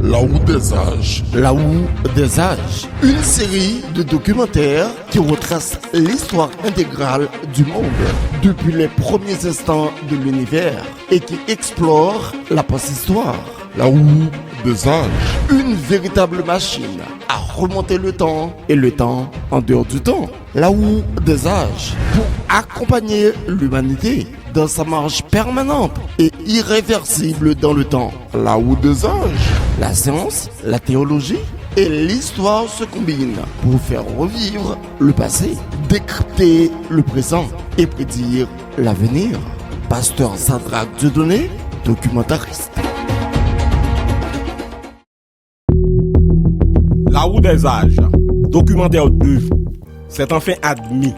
La Roue des âges. La Roue des âges. Une série de documentaires qui retrace l'histoire intégrale du monde depuis les premiers instants de l'univers et qui explore la post-histoire. La Roue des âges. Une véritable machine à remonter le temps et le temps en dehors du temps. La Roue des âges pour accompagner l'humanité dans sa marche permanente et irréversible dans le temps. La Roue des âges. La science, la théologie et l'histoire se combinent pour faire revivre le passé, décrypter le présent et prédire l'avenir. Pasteur Sadrach Dieudonné, documentariste. La Roue des âges, documentaire 2. C'est enfin admis.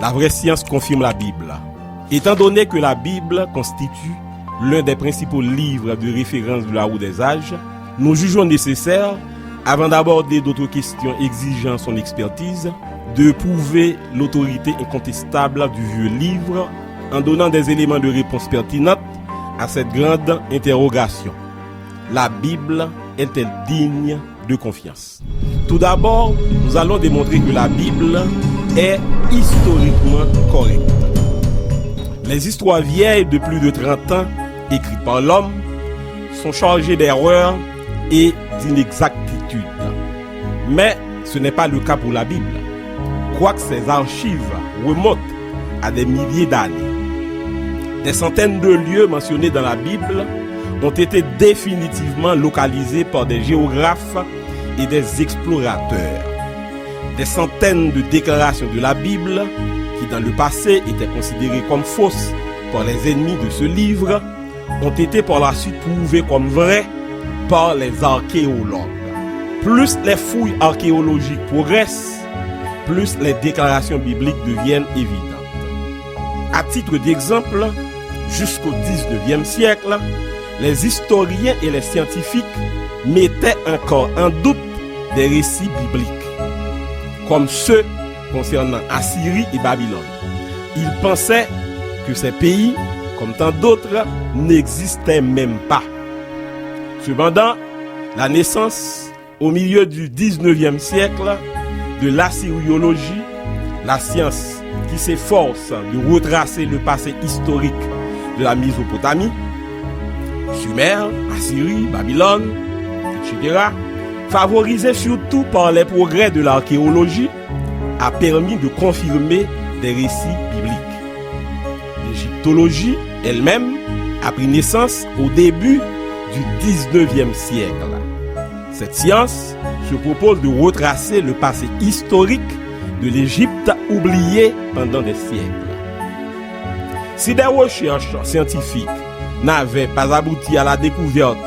La vraie science confirme la Bible. Étant donné que la Bible constitue l'un des principaux livres de référence de la Roue des âges, nous jugeons nécessaire, avant d'aborder d'autres questions exigeant son expertise, de prouver l'autorité incontestable du vieux livre en donnant des éléments de réponse pertinents à cette grande interrogation. La Bible est-elle digne de confiance? Tout d'abord, nous allons démontrer que la Bible est historiquement correcte. Les histoires vieilles de plus de 30 ans, écrites par l'homme, sont chargées d'erreurs et d'inexactitudes. Mais ce n'est pas le cas pour la Bible, quoique ces archives remontent à des milliers d'années. Des centaines de lieux mentionnés dans la Bible ont été définitivement localisés par des géographes et des explorateurs. Des centaines de déclarations de la Bible, qui dans le passé étaient considérées comme fausses par les ennemis de ce livre, ont été par la suite prouvées comme vraies par les archéologues. Plus les fouilles archéologiques progressent, plus les déclarations bibliques deviennent évidentes. À titre d'exemple, jusqu'au XIXe siècle, les historiens et les scientifiques mettaient encore en doute des récits bibliques, comme ceux concernant Assyrie et Babylone. Ils pensaient que ces pays, comme tant d'autres, n'existaient même pas. Cependant, la naissance, au milieu du XIXe siècle, de l'assyriologie, la science qui s'efforce de retracer le passé historique de la Mésopotamie, Sumer, Assyrie, Babylone, etc., favorisée surtout par les progrès de l'archéologie, a permis de confirmer des récits bibliques. L'égyptologie elle-même a pris naissance au début du XIXe siècle. Cette science se propose de retracer le passé historique de l'Égypte oubliée pendant des siècles. Si des recherches scientifiques n'avaient pas abouti à la découverte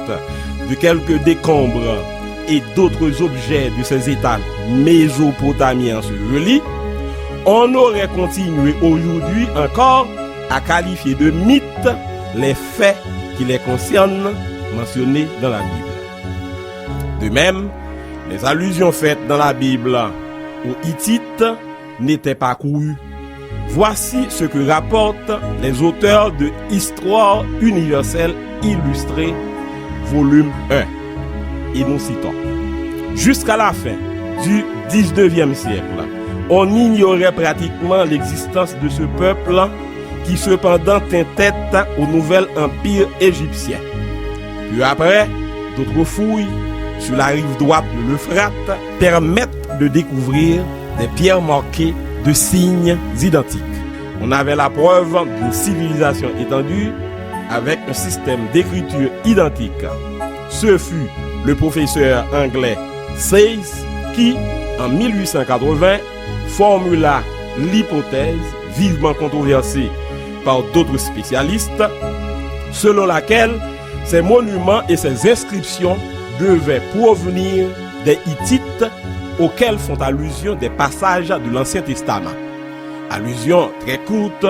de quelques décombres et d'autres objets de ces États mésopotamiens ensevelis, on aurait continué aujourd'hui encore à qualifier de mythes les faits qui les concernent mentionnés dans la Bible. De même, les allusions faites dans la Bible aux Hittites n'étaient pas courues. Voici ce que rapportent les auteurs de Histoire universelle illustrée, volume 1. Et nous citons: jusqu'à la fin du XIXe siècle, on ignorait pratiquement l'existence de ce peuple qui cependant tint tête au nouvel empire égyptien. Puis après, d'autres fouilles sur la rive droite de l'Euphrate permettent de découvrir des pierres marquées de signes identiques. On avait la preuve d'une civilisation étendue avec un système d'écriture identique. Ce fut le professeur anglais Sayce qui, en 1880, formula l'hypothèse vivement controversée par d'autres spécialistes, selon laquelle ces monuments et ces inscriptions devaient provenir des Hittites auxquels font allusion des passages de l'Ancien Testament. Allusion très courte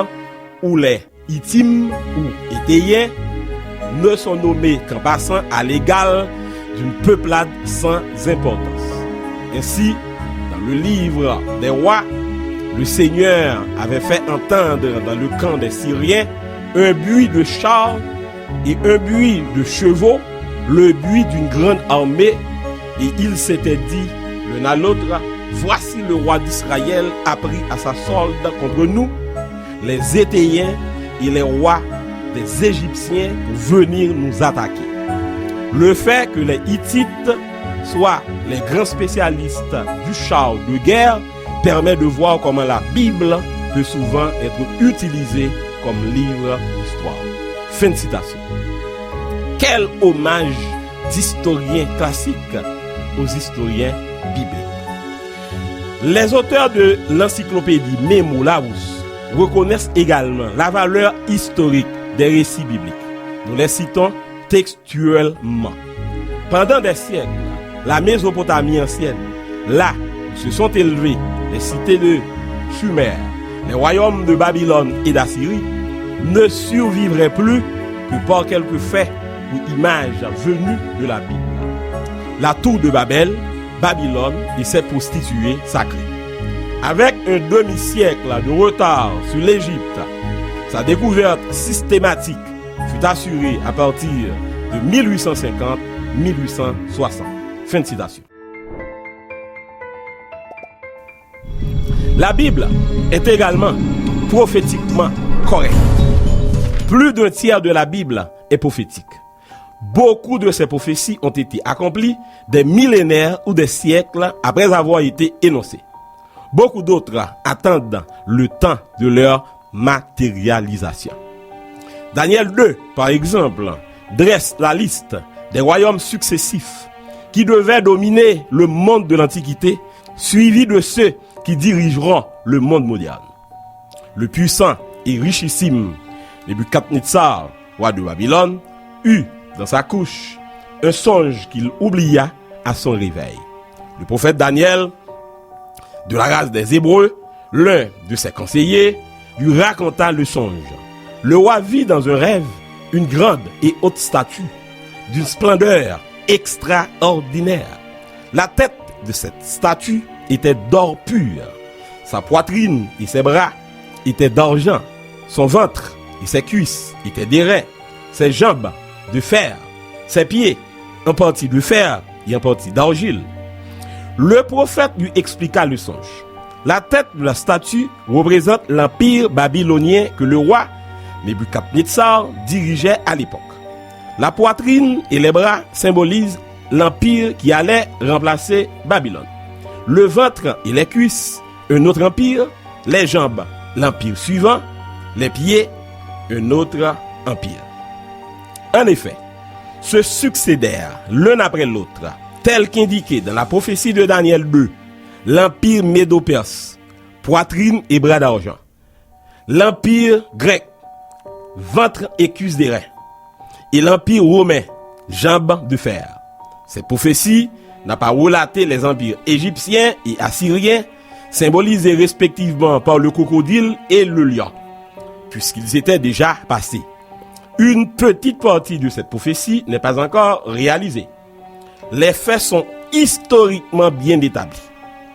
où les Hittim ou Étéiens ne sont nommés qu'en passant à l'égal d'une peuplade sans importance. Ainsi, dans le livre des rois, le Seigneur avait fait entendre dans le camp des Syriens un bruit de chars et un bruit de chevaux le but d'une grande armée, et ils s'étaient dit l'un à l'autre, voici le roi d'Israël a pris à sa solde contre nous les Étéens et les rois des Égyptiens pour venir nous attaquer. Le fait que les Hittites soient les grands spécialistes du char de guerre permet de voir comment la Bible peut souvent être utilisée comme livre d'histoire. Fin de citation. Quel hommage d'historiens classiques aux historiens bibliques. Les auteurs de l'encyclopédie Memo Larousse reconnaissent également la valeur historique des récits bibliques. Nous les citons textuellement. Pendant des siècles, la Mésopotamie ancienne, là où se sont élevées les cités de Sumer, les royaumes de Babylone et d'Assyrie, ne survivraient plus que par quelques faits ou images venues de la Bible. La tour de Babel, Babylone et ses prostituées sacrées. Avec un demi-siècle de retard sur l'Égypte, sa découverte systématique fut assurée à partir de 1850-1860. Fin de citation. La Bible est également prophétiquement correcte. Plus d'un tiers de la Bible est prophétique. Beaucoup de ces prophéties ont été accomplies des millénaires ou des siècles après avoir été énoncées. Beaucoup d'autres attendent le temps de leur matérialisation. Daniel 2, par exemple, dresse la liste des royaumes successifs qui devaient dominer le monde de l'Antiquité, suivis de ceux qui dirigeront le monde moderne. Le puissant et richissime Nebuchadnezzar, roi de Babylone, eut dans sa couche un songe qu'il oublia à son réveil. Le prophète Daniel, de la race des Hébreux, l'un de ses conseillers, lui raconta le songe. Le roi vit dans un rêve une grande et haute statue d'une splendeur extraordinaire. La tête de cette statue était d'or pur. Sa poitrine et ses bras étaient d'argent. Son ventre et ses cuisses étaient d'airain. Ses jambes de fer. Ses pieds en partie de fer et en partie d'argile. Le prophète lui expliqua le songe. La tête de la statue représente l'empire babylonien que le roi Nebuchadnezzar dirigeait à l'époque. La poitrine et les bras symbolisent l'empire qui allait remplacer Babylone. Le ventre et les cuisses, un autre empire. Les jambes, l'empire suivant. Les pieds, un autre empire. En effet, se succédèrent l'un après l'autre, tel qu'indiqué dans la prophétie de Daniel 2, l'empire médo-perse, poitrine et bras d'argent. L'empire grec, ventre et cuisse d'airain. Et l'empire romain, jambes de fer. Cette prophétie n'a pas relaté les empires égyptiens et assyriens, symbolisés respectivement par le crocodile et le lion, puisqu'ils étaient déjà passés. Une petite partie de cette prophétie n'est pas encore réalisée. Les faits sont historiquement bien établis.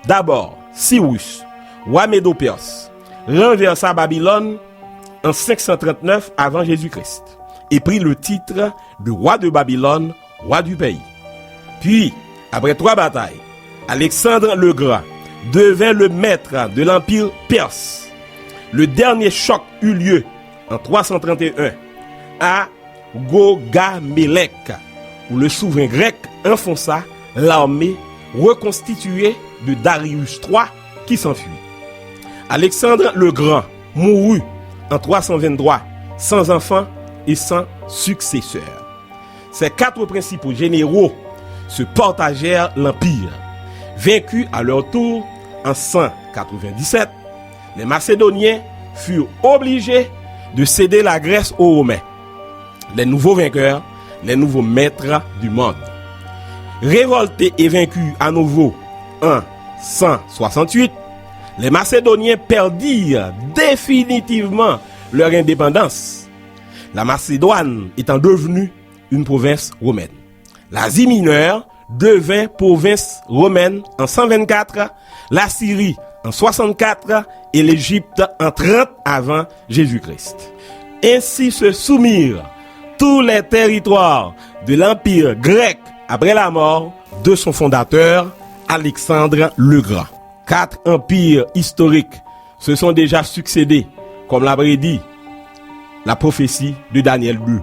D'abord, Cyrus, roi Médo-Perse, renversa Babylone en 539 avant Jésus-Christ et prit le titre de roi de Babylone, roi du pays. Puis, après 3 batailles, Alexandre le Grand devint le maître de l'empire perse. Le dernier choc eut lieu en 331 à Gaugamélec, où le souverain grec enfonça l'armée reconstituée de Darius III qui s'enfuit. Alexandre le Grand mourut en 323 sans enfant et sans successeur. Ces 4 principaux généraux se partagèrent l'empire. Vaincus à leur tour en 197, les Macédoniens furent obligés de céder la Grèce aux Romains, les nouveaux vainqueurs, les nouveaux maîtres du monde. Révoltés et vaincus à nouveau en 168, les Macédoniens perdirent définitivement leur indépendance, la Macédoine étant devenue une province romaine. L'Asie mineure devint province romaine en 124, la Syrie en 64 et l'Égypte en 30 avant Jésus-Christ. Ainsi se soumirent tous les territoires de l'Empire grec après la mort de son fondateur, Alexandre le Grand. 4 empires historiques se sont déjà succédés, comme l'a prédit la prophétie de Daniel 2,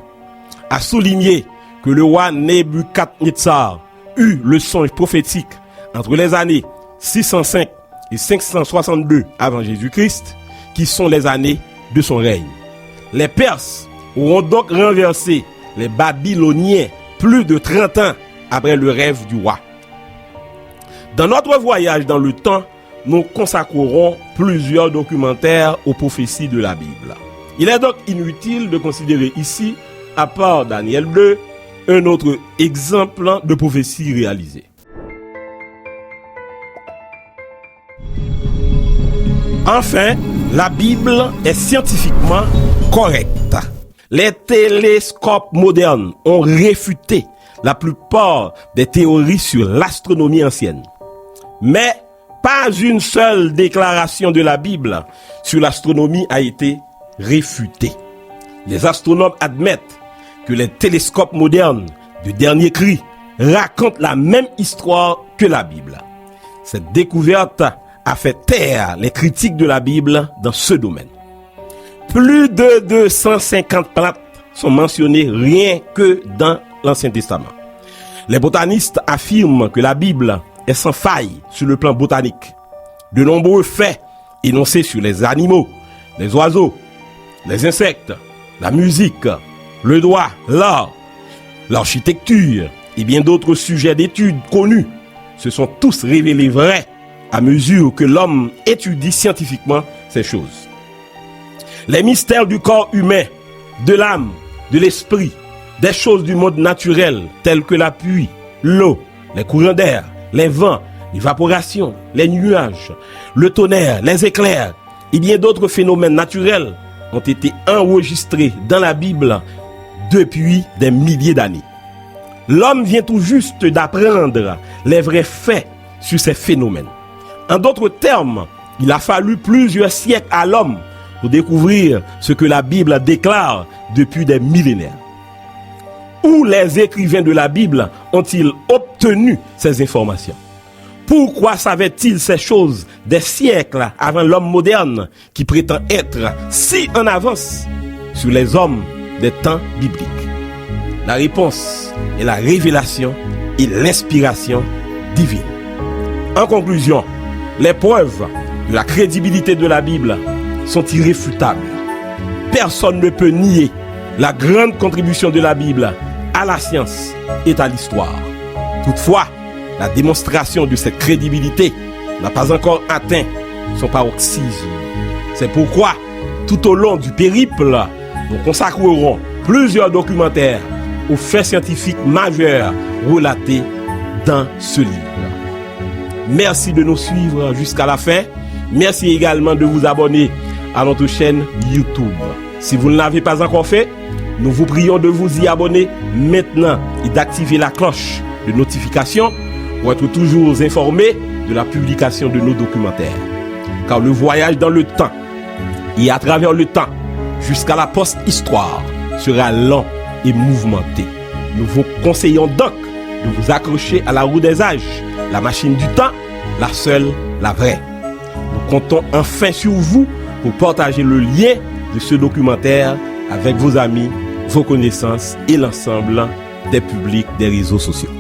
a souligné que le roi Nebuchadnezzar eut le songe prophétique entre les années 605 et 562 avant Jésus-Christ, qui sont les années de son règne. Les Perses auront donc renversé les Babyloniens plus de 30 ans après le rêve du roi. Dans notre voyage dans le temps, nous consacrerons plusieurs documentaires aux prophéties de la Bible. Il est donc inutile de considérer ici, à part Daniel 2, un autre exemple de prophétie réalisée. Enfin, la Bible est scientifiquement correcte. Les télescopes modernes ont réfuté la plupart des théories sur l'astronomie ancienne. Mais pas une seule déclaration de la Bible sur l'astronomie a été réfutée. Les astronomes admettent que les télescopes modernes de dernier cri racontent la même histoire que la Bible. Cette découverte a fait taire les critiques de la Bible dans ce domaine. Plus de 250 plantes sont mentionnées rien que dans l'Ancien Testament. Les botanistes affirment que la Bible est sans faille sur le plan botanique. De nombreux faits énoncés sur les animaux, les oiseaux, les insectes, la musique, le droit, l'art, l'architecture et bien d'autres sujets d'études connus se sont tous révélés vrais à mesure que l'homme étudie scientifiquement ces choses. Les mystères du corps humain, de l'âme, de l'esprit, des choses du monde naturel telles que la pluie, l'eau, les courants d'air, les vents, l'évaporation, les nuages, le tonnerre, les éclairs et bien d'autres phénomènes naturels ont été enregistrés dans la Bible depuis des milliers d'années. L'homme vient tout juste d'apprendre les vrais faits sur ces phénomènes. En d'autres termes, il a fallu plusieurs siècles à l'homme pour découvrir ce que la Bible déclare depuis des millénaires. Où les écrivains de la Bible ont-ils obtenu ces informations? Pourquoi savaient-ils ces choses des siècles avant l'homme moderne qui prétend être si en avance sur les hommes des temps bibliques? La réponse est la révélation et l'inspiration divine. En conclusion, les preuves de la crédibilité de la Bible sont irréfutables. Personne ne peut nier la grande contribution de la Bible à la science et à l'histoire. Toutefois, la démonstration de cette crédibilité n'a pas encore atteint son paroxysme. C'est pourquoi, tout au long du périple, nous consacrerons plusieurs documentaires aux faits scientifiques majeurs relatés dans ce livre. Merci de nous suivre jusqu'à la fin. Merci également de vous abonner à notre chaîne YouTube. Si vous ne l'avez pas encore fait, nous vous prions de vous y abonner maintenant et d'activer la cloche de notification pour être toujours informé de la publication de nos documentaires. Car le voyage dans le temps et à travers le temps jusqu'à la post-histoire sera lent et mouvementé. Nous vous conseillons donc de vous accrocher à la roue des âges, la machine du temps, la seule, la vraie. Nous comptons enfin sur vous pour partager le lien de ce documentaire avec vos amis, vos connaissances et l'ensemble des publics des réseaux sociaux.